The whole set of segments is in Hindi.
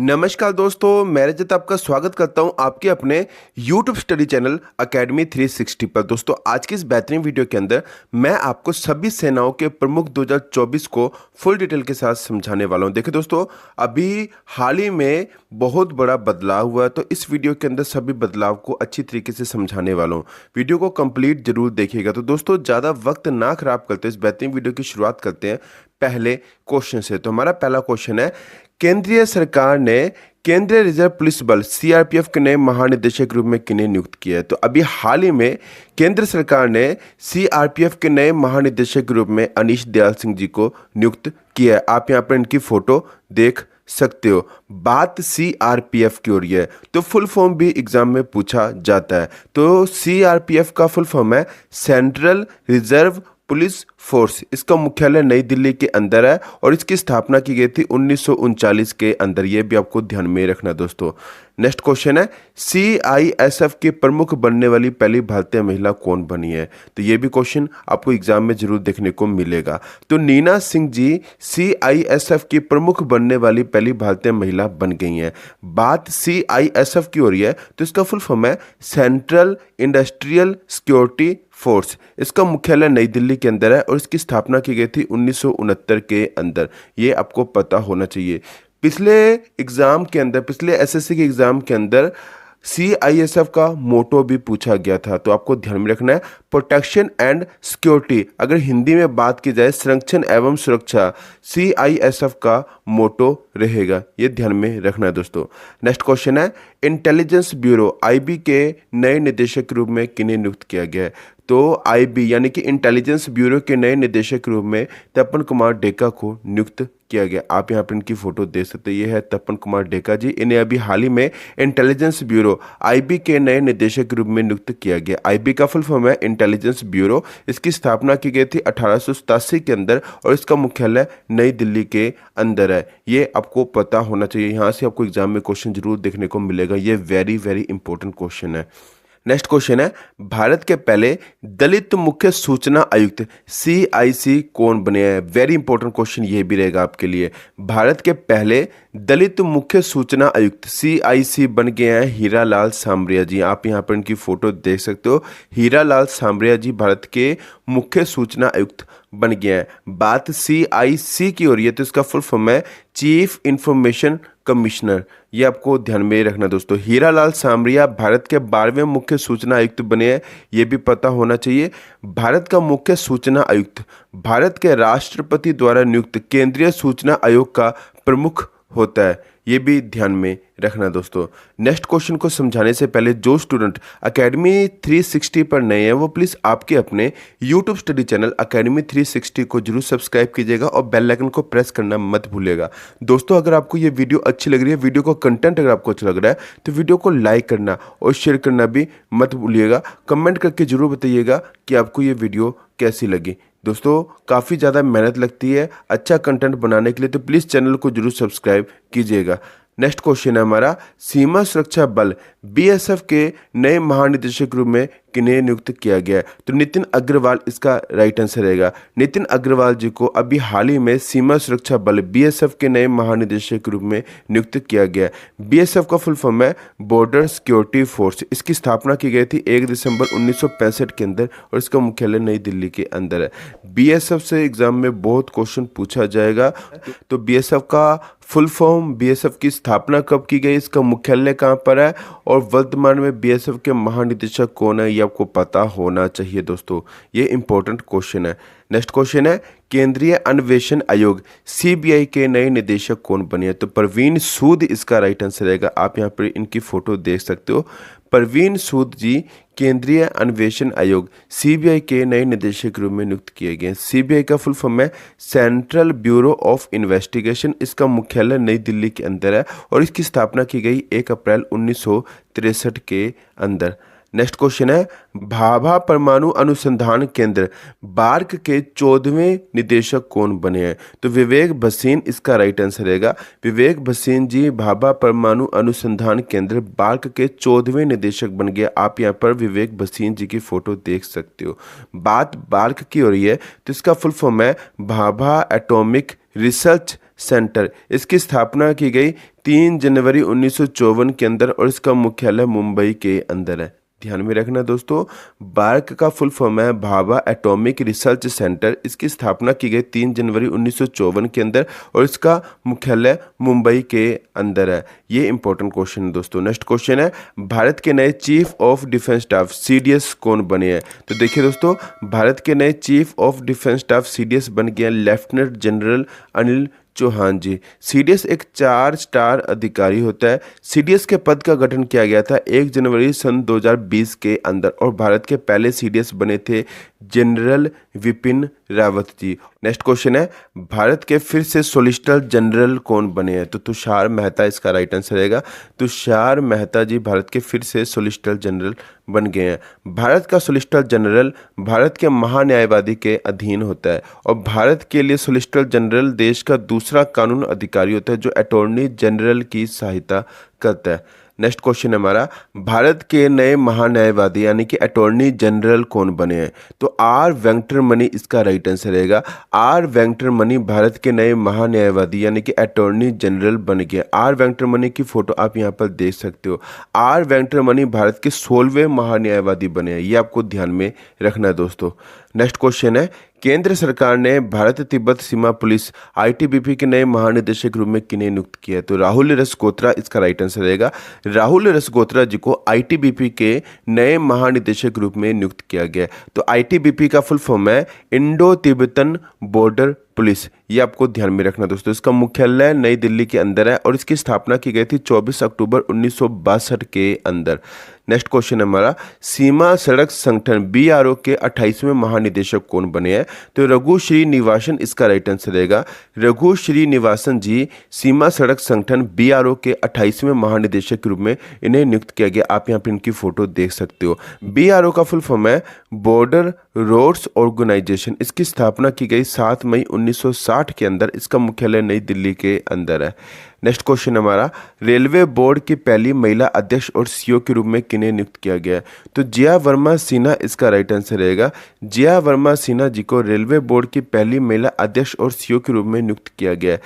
नमस्कार दोस्तों, मैं रजत आपका स्वागत करता हूं आपके अपने YouTube स्टडी चैनल अकेडमी 360 पर। दोस्तों, आज की इस बेहतरीन वीडियो के अंदर मैं आपको सभी सेनाओं के प्रमुख 2024 को फुल डिटेल के साथ समझाने वाला हूं। देखिए दोस्तों, अभी हाल ही में बहुत बड़ा बदलाव हुआ है, तो इस वीडियो के अंदर सभी बदलाव को अच्छी तरीके से समझाने वाला हूँ। वीडियो को कंप्लीट जरूर देखिएगा। तो दोस्तों, ज़्यादा वक्त ना खराब करते इस बेहतरीन वीडियो की शुरुआत करते हैं पहले क्वेश्चन से। तो हमारा पहला क्वेश्चन है, केंद्रीय सरकार ने केंद्रीय रिजर्व पुलिस बल सीआरपीएफ के नए महानिदेशक के रूप में किन्हें नियुक्त किया है? तो अभी हाल ही में केंद्र सरकार ने सीआरपीएफ के नए महानिदेशक के रूप में अनीश दयाल सिंह जी को नियुक्त किया है। आप यहाँ पर इनकी फोटो देख सकते हो। बात सीआरपीएफ की हो रही है, तो फुल फॉर्म भी एग्जाम में पूछा जाता है। तो सीआरपीएफ का फुल फॉर्म है सेंट्रल रिजर्व पुलिस फोर्स। इसका मुख्यालय नई दिल्ली के अंदर है और इसकी स्थापना की गई थी 1939 के अंदर। ये भी आपको ध्यान में रखना दोस्तों। नेक्स्ट क्वेश्चन है, सीआईएसएफ के प्रमुख बनने वाली पहली भारतीय महिला कौन बनी है? तो ये भी क्वेश्चन आपको एग्जाम में जरूर देखने को मिलेगा। तो नीना सिंह जी सीआईएसएफ की प्रमुख बनने वाली पहली भारतीय महिला बन गई हैं। बात सीआईएसएफ की हो रही है, तो इसका फुल फॉर्म है सेंट्रल इंडस्ट्रियल सिक्योरिटी फोर्स। इसका मुख्यालय नई दिल्ली के अंदर है और इसकी स्थापना की गई थी 1969 के अंदर। ये आपको पता होना चाहिए। पिछले एग्जाम के अंदर, पिछले एसएससी के एग्जाम के अंदर सीआईएसएफ का मोटो भी पूछा गया था, तो आपको ध्यान में रखना है प्रोटेक्शन एंड सिक्योरिटी। अगर हिंदी में बात की जाए संरक्षण एवं सुरक्षा, सीआईएसएफ का मोटो रहेगा। ये ध्यान में रखना है दोस्तों। नेक्स्ट क्वेश्चन है, इंटेलिजेंस ब्यूरो आईबी के नए निदेशक के रूप में किन्हें नियुक्त किया गया है? तो आईबी यानी कि इंटेलिजेंस ब्यूरो के नए निदेशक के रूप में तपन कुमार डेका को नियुक्त किया गया। आप यहाँ पर इनकी फोटो देख सकते हैं। ये है तपन कुमार डेका जी। इन्हें अभी हाल ही में इंटेलिजेंस ब्यूरो आईबी के नए निदेशक के रूप में नियुक्त किया गया। आईबी का फुल फॉर्म है इंटेलिजेंस ब्यूरो। इसकी स्थापना की गई थी 1887 के अंदर और इसका मुख्यालय नई दिल्ली के अंदर है। ये आपको पता होना चाहिए। यहाँ से आपको एग्जाम में क्वेश्चन जरूर देखने को मिलेगा। ये वेरी वेरी इंपॉर्टेंट क्वेश्चन है। नेक्स्ट क्वेश्चन है, भारत के पहले दलित मुख्य सूचना आयुक्त सीआईसी कौन बने हैं? वेरी इंपॉर्टेंट क्वेश्चन ये भी रहेगा आपके लिए। भारत के पहले दलित मुख्य सूचना आयुक्त सीआईसी बन गए हैं हीरालाल सामरिया जी। आप यहाँ पर इनकी फोटो देख सकते हो। हीरालाल सामरिया जी भारत के मुख्य सूचना आयुक्त बन गया है। बात सीआईसी की हो रही है, तो इसका फुल फॉर्म है चीफ इंफॉर्मेशन कमिश्नर। ये आपको ध्यान में रखना दोस्तों। हीरालाल सामरिया भारत के 12वें मुख्य सूचना आयुक्त बने हैं। ये भी पता होना चाहिए। भारत का मुख्य सूचना आयुक्त भारत के राष्ट्रपति द्वारा नियुक्त केंद्रीय सूचना आयोग का प्रमुख होता है। ये भी ध्यान में रखना दोस्तों। नेक्स्ट क्वेश्चन को समझाने से पहले जो स्टूडेंट अकेडमी 360 पर नए हैं, वो प्लीज़ आपके अपने YouTube स्टडी चैनल अकेडमी 360 को जरूर सब्सक्राइब कीजिएगा और बेल आइकन को प्रेस करना मत भूलिएगा। दोस्तों, अगर आपको ये वीडियो अच्छी लग रही है, वीडियो का कंटेंट अगर आपको अच्छा लग रहा है, तो वीडियो को लाइक करना और शेयर करना भी मत भूलिएगा। कमेंट करके जरूर बताइएगा कि आपको ये वीडियो कैसी लगी। दोस्तों, काफ़ी ज़्यादा मेहनत लगती है अच्छा कंटेंट बनाने के लिए, तो प्लीज़ चैनल को जरूर सब्सक्राइब कीजिएगा। नेक्स्ट क्वेश्चन है हमारा, सीमा सुरक्षा बल बीएसएफ के नए महानिदेशक के रूप में किन्हें नियुक्त किया गया है? तो नितिन अग्रवाल इसका राइट आंसर रहेगा। नितिन अग्रवाल जी को अभी हाल ही में सीमा सुरक्षा बल बीएसएफ के नए महानिदेशक के रूप में नियुक्त किया गया है। बीएसएफ का फुल फॉर्म है बॉर्डर सिक्योरिटी फोर्स। इसकी स्थापना की गई थी 1 दिसंबर 1965 के अंदर और इसका मुख्यालय नई दिल्ली के अंदर है। बीएसएफ से एग्जाम में बहुत क्वेश्चन पूछा जाएगा। तो बीएसएफ का फुल फॉर्म, बीएसएफ की स्थापना कब की गई, इसका मुख्यालय कहाँ पर है और वर्तमान में बीएसएफ के महानिदेशक कौन है, ये आपको पता होना चाहिए दोस्तों। ये इंपॉर्टेंट क्वेश्चन है। नेक्स्ट क्वेश्चन है, केंद्रीय अन्वेषण आयोग सीबीआई के नए निदेशक कौन बने हैं? तो परवीन सूद इसका राइट आंसर रहेगा। आप यहाँ पर इनकी फोटो देख सकते हो। परवीन सूद जी केंद्रीय अन्वेषण आयोग सीबीआई के नए निदेशक के रूप में नियुक्त किए गए। सीबीआई का फुल फॉर्म है सेंट्रल ब्यूरो ऑफ इन्वेस्टिगेशन। इसका मुख्यालय नई दिल्ली के अंदर है और इसकी स्थापना की गई 1 अप्रैल 1963 के अंदर। नेक्स्ट क्वेश्चन है, भाभा परमाणु अनुसंधान केंद्र बार्क के 14वें निदेशक कौन बने हैं? तो विवेक भसीन इसका राइट आंसर रहेगा। विवेक भसीन जी भाभा परमाणु अनुसंधान केंद्र बार्क के 14वें निदेशक बन गया। आप यहाँ पर विवेक भसीन जी की फोटो देख सकते हो। बात बार्क की हो रही है, तो इसका फुल फॉर्म है भाभा एटॉमिक रिसर्च सेंटर, इसकी स्थापना की गई 3 जनवरी 1954 के अंदर और इसका मुख्यालय मुंबई के अंदर है। ध्यान में रखना दोस्तों, बार्क का फुल फॉर्म है भाभा एटॉमिक रिसर्च सेंटर। इसकी स्थापना की गई 3 जनवरी 1954 के अंदर और इसका मुख्यालय मुंबई के अंदर है। ये इंपॉर्टेंट क्वेश्चन है दोस्तों। नेक्स्ट क्वेश्चन है, भारत के नए chief of defence staff CDS कौन बने हैं? तो देखिए दोस्तों, भारत के नए chief of defence staff CDS बन गए लेफ्टिनेंट जनरल अनिल चौहान जी। CDS एक 4 स्टार अधिकारी होता है। CDS के पद का गठन किया गया था 1 जनवरी सन 2020 के अंदर और भारत के पहले CDS बने थे general Vipin Rawat ji. Next question है, भारत के फिर से सॉलिसिटर जनरल कौन बने हैं? तो तुषार मेहता इसका राइट आंसर रहेगा। तुषार मेहता जी भारत के फिर से सॉलिसिटर जनरल बन गए हैं। भारत का सॉलिसिटर जनरल भारत के महान्यायवादी के अधीन होता है और भारत के लिए सॉलिसिटर जनरल देश का दूसरा कानून अधिकारी होता है जो अटॉर्नी जनरल की सहायता करता है। नेक्स्ट क्वेश्चन है हमारा, भारत के नए महान्यायवादी यानी कि अटॉर्नी जनरल कौन बने हैं? तो R वेंकटरमणि इसका राइट आंसर रहेगा। R वेंकटरमणि भारत के नए महान्यायवादी यानी कि अटॉर्नी जनरल बन गए। R वेंकटरमणि की फोटो आप यहाँ पर देख सकते हो। R वेंकटरमणि भारत के 16वें महान्यायवादी बने हैं, ये आपको ध्यान में रखना है दोस्तों। नेक्स्ट क्वेश्चन है, केंद्र सरकार ने भारत तिब्बत सीमा पुलिस ITBP के नए महानिदेशक के रूप में किन्हें नियुक्त किया है? तो राहुल रसगोत्रा इसका राइट आंसर रहेगा। राहुल रसगोत्रा जी को ITBP के नए महानिदेशक के रूप में नियुक्त किया गया है। तो ITBP का फुल फॉर्म है इंडो तिब्बतन बॉर्डर पुलिस, ये आपको ध्यान में रखना दोस्तों। इसका मुख्यालय नई दिल्ली के अंदर है और इसकी स्थापना की गई थी 24 अक्टूबर 1962 के अंदर। नेक्स्ट क्वेश्चन है हमारा, सीमा सड़क संगठन BRO के 28वें महानिदेशक कौन बने हैं? तो रघु श्रीनिवासन इसका राइट आंसर रहेगा। रघु श्रीनिवासन जी सीमा सड़क संगठन BRO के 28वें महानिदेशक के रूप में इन्हें नियुक्त किया गया। आप यहाँ पर इनकी फोटो देख सकते हो। BRO का फुल फॉर्म है बॉर्डर रोड्स ऑर्गेनाइजेशन। इसकी स्थापना की गई 7 मई 1960 के अंदर। इसका मुख्यालय नई दिल्ली के अंदर है। नेक्स्ट क्वेश्चन हमारा, रेलवे बोर्ड की पहली महिला अध्यक्ष और CEO के रूप में किन्हें नियुक्त किया गया है? तो जिया वर्मा सिन्हा इसका राइट आंसर रहेगा। जिया वर्मा सिन्हा जी को रेलवे बोर्ड की पहली महिला अध्यक्ष और CEO के रूप में नियुक्त किया गया है।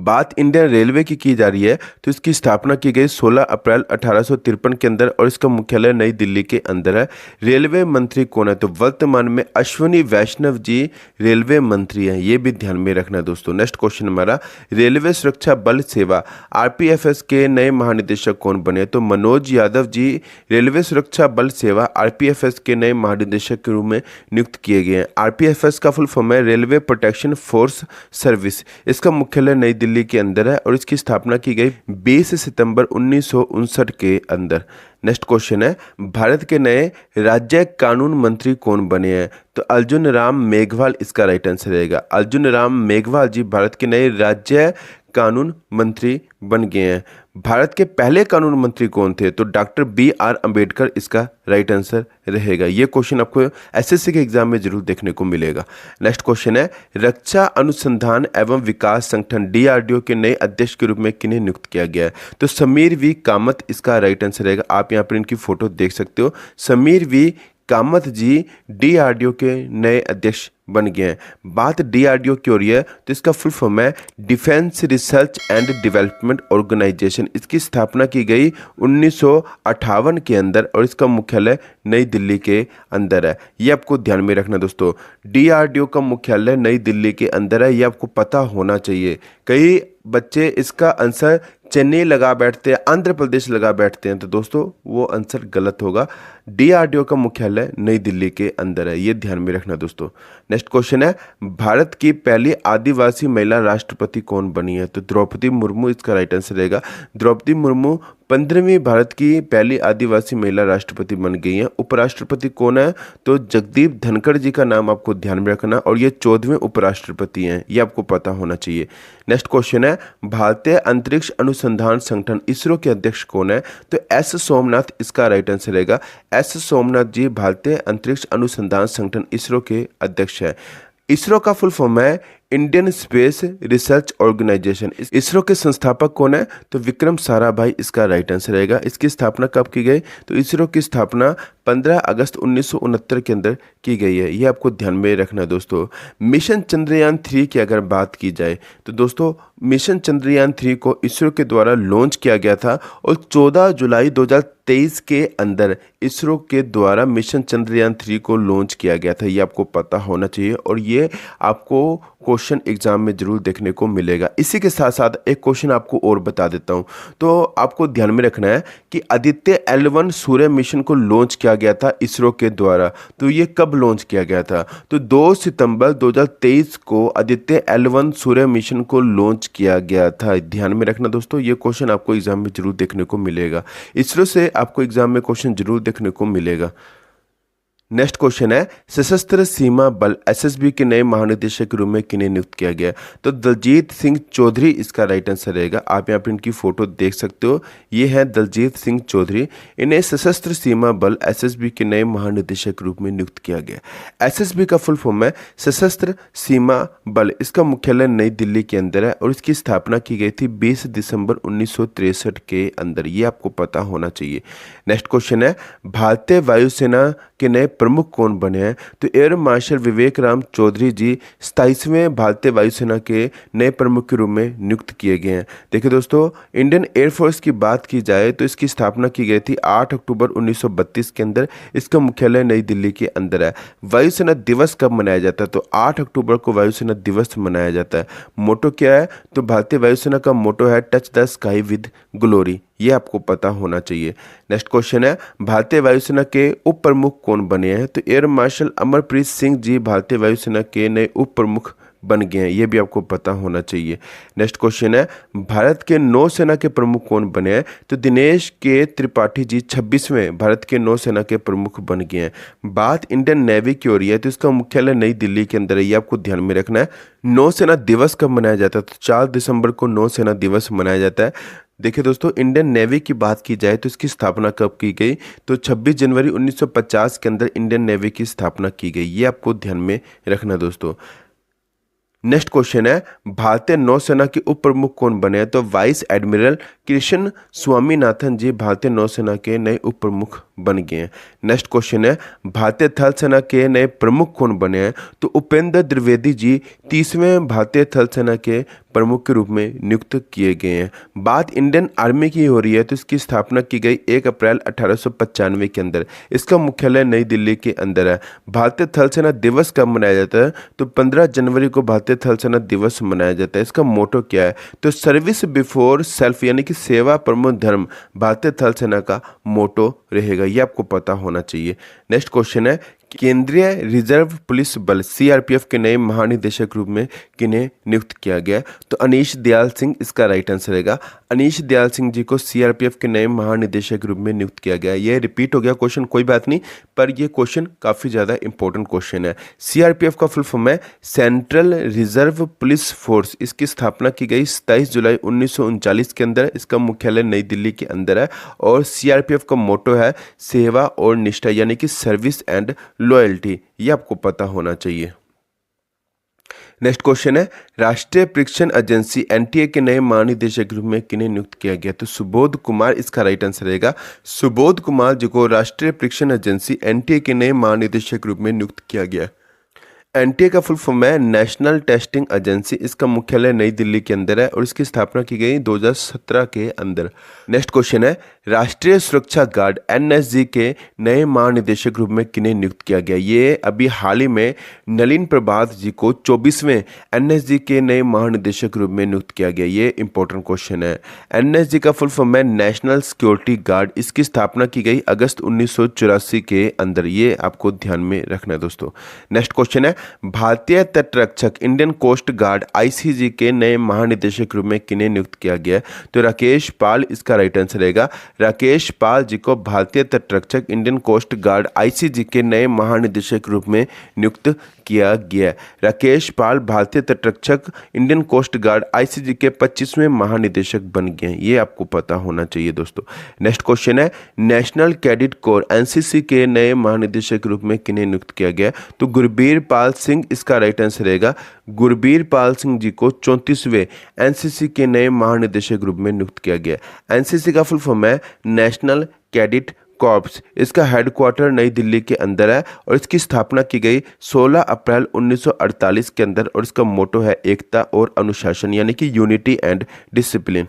बात इंडियन रेलवे की जा रही है तो इसकी स्थापना की गई 16 अप्रैल 1853 के अंदर और इसका मुख्यालय नई दिल्ली के अंदर है। रेलवे मंत्री कौन है? तो वर्तमान में अश्विनी वैष्णव जी रेलवे मंत्री हैं, ये भी ध्यान में रखना दोस्तों। नेक्स्ट क्वेश्चन हमारा, रेलवे सुरक्षा बल सेवा RPFS के नए महानिदेशक कौन बने? तो मनोज यादव जी रेलवे सुरक्षा बल सेवा RPFS के नए महानिदेशक के रूप में नियुक्त किए गए हैं। RPFS का फुल फॉर्म है रेलवे प्रोटेक्शन फोर्स सर्विस। इसका मुख्यालय नई दिल्ली के अंदर है और इसकी स्थापना की गई 20 सितंबर 1959 के अंदर। नेक्स्ट क्वेश्चन है, भारत के नए राज्य कानून मंत्री कौन बने हैं? तो अर्जुन राम मेघवाल इसका राइट आंसर रहेगा। अर्जुन राम मेघवाल जी भारत के नए राज्य कानून मंत्री बन गए हैं। भारत के पहले कानून मंत्री कौन थे? तो डॉक्टर BR अम्बेडकर इसका राइट आंसर रहेगा। ये क्वेश्चन आपको SSC के एग्जाम में जरूर देखने को मिलेगा। नेक्स्ट क्वेश्चन है, रक्षा अनुसंधान एवं विकास संगठन DRDO के नए अध्यक्ष के रूप में किन्हें नियुक्त किया गया है? तो समीर V कामत इसका राइट आंसर रहेगा। आप यहाँ पर इनकी फोटो देख सकते हो। समीर V कामत जी DRDO के नए अध्यक्ष बन गए हैं। बात DRDO की हो रही है तो इसका फुल फॉर्म है Defence Research and Development Organisation. इसकी स्थापना की गई 1958 के अंदर और इसका मुख्यालय नई दिल्ली के अंदर है। ये आपको ध्यान में रखना दोस्तों। DRDO का मुख्यालय नई दिल्ली के अंदर है, ये आपको पता होना चाहिए। कई बच्चे इसका आंसर चेन्नई लगा बैठते हैं, आंध्र प्रदेश लगा बैठते हैं, तो दोस्तों वो आंसर गलत होगा। DRDO का मुख्यालय नई दिल्ली के अंदर है, ये ध्यान में रखना दोस्तों। नेक्स्ट क्वेश्चन है, भारत की पहली आदिवासी महिला राष्ट्रपति कौन बनी है? तो द्रौपदी मुर्मू इसका राइट आंसर रहेगा। द्रौपदी मुर्मू 15वीं भारत की पहली आदिवासी महिला राष्ट्रपति बन गई हैं। उपराष्ट्रपति कौन है? तो जगदीप धनखड़ जी का नाम आपको ध्यान में रखना और ये 14वें उपराष्ट्रपति हैं, ये आपको पता होना चाहिए। नेक्स्ट क्वेश्चन है, भारतीय अंतरिक्ष अनुसंधान संगठन ISRO के अध्यक्ष कौन है? तो S सोमनाथ इसका राइट आंसर रहेगा। S सोमनाथ जी भारतीय अंतरिक्ष अनुसंधान संगठन ISRO के अध्यक्ष है। ISRO का फुल फॉर्म है Indian Space Research Organisation. ISRO के संस्थापक कौन है? तो विक्रम साराभाई इसका राइट आंसर रहेगा। इसकी स्थापना कब की गई? तो ISRO की स्थापना 15 अगस्त 1969 के अंदर की गई है। ये आपको ध्यान में रखना है दोस्तों। मिशन चंद्रयान 3 की अगर बात की जाए तो दोस्तों मिशन चंद्रयान 3 को इसरो के द्वारा लॉन्च किया गया था और 14 जुलाई 2023 के अंदर इसरो के द्वारा मिशन चंद्रयान 3 को लॉन्च किया गया था। ये आपको पता होना चाहिए और ये आपको क्वेश्चन एग्जाम में जरूर देखने को मिलेगा। इसी के साथ साथ एक क्वेश्चन आपको और बता देता हूँ। तो आपको ध्यान में रखना है कि आदित्य L1 सूर्य मिशन को लॉन्च किया गया था इसरो के द्वारा। तो ये कब लॉन्च किया गया था? तो 2 सितंबर 2023 को आदित्य L1 सूर्य मिशन को लॉन्च किया गया था। ध्यान में रखना दोस्तों, ये क्वेश्चन आपको एग्जाम में जरूर देखने को मिलेगा। इसरो से आपको एग्जाम में क्वेश्चन जरूर देखने को मिलेगा। नेक्स्ट क्वेश्चन है, सशस्त्र सीमा बल एसएसबी के नए महानिदेशक के रूप में किन्हें नियुक्त किया गया? तो दलजीत सिंह चौधरी इसका राइट आंसर रहेगा। आप यहाँ पर इनकी फोटो देख सकते हो, ये है दलजीत सिंह चौधरी। इन्हें सशस्त्र सीमा बल एसएसबी के नए महानिदेशक के रूप में नियुक्त किया गया। एसएसबी का फुल फॉर्म है सशस्त्र सीमा बल। इसका मुख्यालय नई दिल्ली के अंदर है और इसकी स्थापना की गई थी 20 दिसंबर 1963 के अंदर। ये आपको पता होना चाहिए। नेक्स्ट क्वेश्चन है, भारतीय वायुसेना के नए प्रमुख कौन बने हैं? तो एयर मार्शल विवेक राम चौधरी जी 27वें भारतीय वायुसेना के नए प्रमुख के रूप में नियुक्त किए गए हैं। देखिए दोस्तों, इंडियन एयरफोर्स की बात की जाए तो इसकी स्थापना की गई थी 8 अक्टूबर 1932 के अंदर। इसका मुख्यालय नई दिल्ली के अंदर है। वायुसेना दिवस कब मनाया जाता है? तो 8 अक्टूबर को वायुसेना दिवस मनाया जाता है। मोटो क्या है? तो भारतीय वायुसेना का मोटो है touch the sky with glory. ये आपको पता होना चाहिए। नेक्स्ट क्वेश्चन है, भारतीय वायुसेना के उप प्रमुख कौन बने हैं? तो एयर मार्शल अमरप्रीत सिंह जी भारतीय वायुसेना के नए उप प्रमुख बन गए हैं। ये भी आपको पता होना चाहिए। नेक्स्ट क्वेश्चन है, भारत के नौसेना के प्रमुख कौन बने हैं? तो दिनेश के त्रिपाठी जी 26वें भारत के नौसेना के प्रमुख बन गए हैं। बात इंडियन नेवी की हो रही है तो इसका मुख्यालय नई दिल्ली के अंदर है। ये आपको ध्यान में रखना है। नौसेना दिवस कब मनाया जाता है? तो 4 दिसंबर को नौसेना दिवस मनाया जाता है। देखिए दोस्तों, इंडियन नेवी की बात की जाए तो इसकी स्थापना कब की गई? तो 26 जनवरी 1950 के अंदर इंडियन नेवी की स्थापना की गई। ये आपको ध्यान में रखना दोस्तों। नेक्स्ट क्वेश्चन है, भारतीय नौसेना के उप प्रमुख कौन बने हैं? तो वाइस एडमिरल कृष्ण स्वामीनाथन जी भारतीय नौसेना के नए उप प्रमुख बन गए हैं। नेक्स्ट क्वेश्चन है, भारतीय थल सेना के नए प्रमुख कौन बने हैं? तो उपेंद्र द्विवेदी जी 30वें भारतीय थल सेना के प्रमुख के रूप में नियुक्त किए गए हैं। बात इंडियन आर्मी की हो रही है तो इसकी स्थापना की गई 1 अप्रैल 1895 के अंदर। इसका मुख्यालय नई दिल्ली के अंदर है। भारतीय थल सेना दिवस कब मनाया जाता है? तो 15 जनवरी को भारतीय थल सेना दिवस मनाया जाता है। इसका मोटो क्या है? तो सर्विस बिफोर सेल्फ, यानी कि सेवा परमो धर्म भारतीय थल सेना का मोटो रहेगा। ये आपको पता होना चाहिए। नेक्स्ट क्वेश्चन है, केंद्रीय रिजर्व पुलिस बल सीआरपीएफ के नए महानिदेशक रूप में किन्हें नियुक्त किया गया? तो अनीश दयाल सिंह इसका राइट आंसर रहेगा। अनीश दयाल सिंह जी को सीआरपीएफ के नए महानिदेशक रूप में नियुक्त किया गया। ये रिपीट हो गया क्वेश्चन, कोई बात नहीं, पर ये क्वेश्चन काफ़ी ज़्यादा इंपॉर्टेंट क्वेश्चन है। सीआरपीएफ का फुल फॉर्म है सेंट्रल रिजर्व पुलिस फोर्स। इसकी स्थापना की गई 27 जुलाई 1939 के अंदर। इसका मुख्यालय नई दिल्ली के अंदर है और सीआरपीएफ का मोटो है सेवा और निष्ठा, यानी कि सर्विस एंड लॉयल्टी। ये आपको पता होना चाहिए। नेक्स्ट क्वेश्चन है, राष्ट्रीय परीक्षण एजेंसी एनटीए के नए महानिदेशक के रूप में किन्हें नियुक्त किया गया? तो सुबोध कुमार इसका राइट आंसर रहेगा। सुबोध कुमार जी को राष्ट्रीय परीक्षण एजेंसी एनटीए के नए महानिदेशक के रूप में नियुक्त किया गया। एनटीए का फुल फॉर्म है नेशनल टेस्टिंग एजेंसी। इसका मुख्यालय नई दिल्ली के अंदर है और इसकी स्थापना की गई 2017 के अंदर। नेक्स्ट क्वेश्चन है, राष्ट्रीय सुरक्षा गार्ड एनएसजी के नए महानिदेशक रूप में किन्हें नियुक्त किया गया? ये अभी हाल ही में नलिन प्रभात जी को 24वें एनएसजी के नए महानिदेशक रूप में नियुक्त किया गया। ये इंपॉर्टेंट क्वेश्चन है। एनएसजी का फुल फॉर्म है नेशनल सिक्योरिटी गार्ड। इसकी स्थापना की गई अगस्त 1984 के अंदर। ये आपको ध्यान में रखना है दोस्तों। नेक्स्ट क्वेश्चन है, भारतीय तटरक्षक इंडियन कोस्ट गार्ड आईसीजी के नए महानिदेशक रूप में किन्हें नियुक्त किया गया? तो राकेश पाल इसका राइट आंसर रहेगा। राकेश पाल जी को भारतीय तटरक्षक इंडियन कोस्ट गार्ड आईसीजी के नए महानिदेशक रूप में नियुक्त किया गया। राकेश पाल भारतीय तटरक्षक इंडियन कोस्ट गार्ड आईसीजी के 25वें महानिदेशक बन गए। ये आपको पता होना चाहिए दोस्तों। नेक्स्ट क्वेश्चन है, नेशनल कैडेट कोर एनसीसी के नए महानिदेशक के रूप में किन्हें नियुक्त किया गया? तो गुरबीर पाल सिंह इसका राइट आंसर रहेगा। गुरबीर पाल सिंह जी को 34वें एनसीसी के नए महानिदेशक रूप में नियुक्त किया गया। एनसीसी का फुल फॉर्म है नेशनल कैडेट कॉर्प्स, इसका हेडक्वार्टर नई दिल्ली के अंदर है और इसकी स्थापना की गई 16 अप्रैल 1948 के अंदर और इसका मोटो है एकता और अनुशासन यानी कि unity and discipline.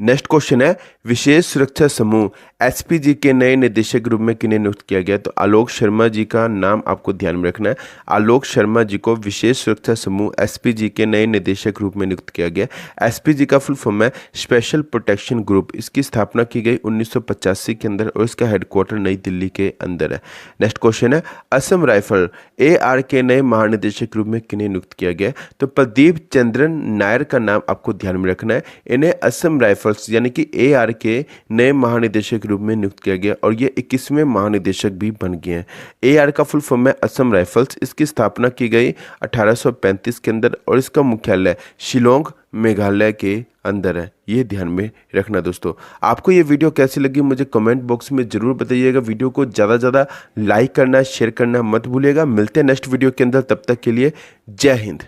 Next question है विशेष सुरक्षा समूह एसपीजी के नए निदेशक रूप में किन्हें नियुक्त किया गया? तो आलोक शर्मा जी का नाम आपको ध्यान में रखना है। आलोक शर्मा जी को विशेष सुरक्षा समूह एसपीजी के नए निदेशक रूप में नियुक्त किया गया। एसपीजी का फुल फॉर्म है स्पेशल प्रोटेक्शन ग्रुप। इसकी स्थापना की गई 1985 के अंदर और इसका हेडक्वार्टर नई दिल्ली के अंदर है। नेक्स्ट क्वेश्चन है असम राइफल AR के नए महानिदेशक रूप में किन्हें नियुक्त किया गया? तो प्रदीप चंद्रन नायर का नाम आपको ध्यान में रखना है। इन्हें असम राइफल यानी कि AR के नए महानिदेशक रूप में नियुक्त किया गया और ये 21वें महानिदेशक भी बन गए हैं। AR का फुल फॉर्म है असम राइफल्स। इसकी स्थापना की गई 1835 के अंदर और इसका मुख्यालय शिलोंग मेघालय के अंदर है। ये ध्यान में रखना दोस्तों। आपको ये वीडियो कैसी लगी मुझे कमेंट बॉक्स में जरूर बताइएगा। वीडियो को ज़्यादा से ज़्यादा लाइक करना शेयर करना मत भूलिएगा। मिलते हैं नेक्स्ट वीडियो के अंदर, तब तक के लिए जय हिंद।